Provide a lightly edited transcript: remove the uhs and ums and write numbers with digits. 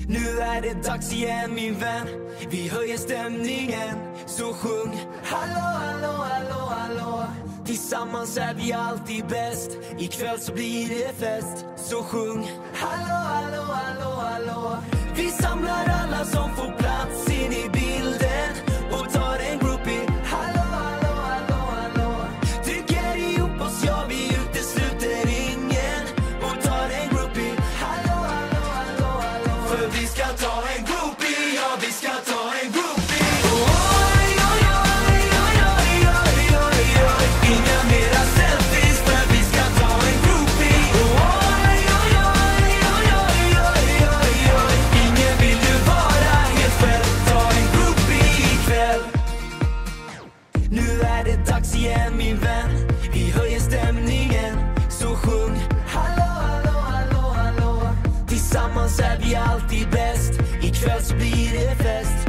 Nu är det dags igen min vän. Vi höjer stämningen, så sjung. Hallå, hallå, hallå, hallå. Tillsammans är vi alltid bäst. Ikväll så blir det fest, så sjung. Hallå, hallå, hallå, hallå. Vi samlar alla som får plats in i bilden och tar en groupie. Hallå, hallå, hallå, hallå. Trycker ihop oss, ja vi utesluter ingen och tar en groupie. Hallå, hallå, hallå, hallå. För vi ska ta en groupie, ja vi ska ta en groupie. Oj, oj, oj, oj, oj, oj, oj, oj. Inga mera selfies för vi ska ta en groupie. Oj, oj, oj, oj, oj, oj, oj, oj. Ingen vill ju vara helt själv. Ta en groupie ikväll. Nu är det dags igen min vän. Vi höjer stämningen, så sjung. Hallå, hallå, hallå, hallå. Tillsammans är vi alltid bäst. Ikväll så blir det fest.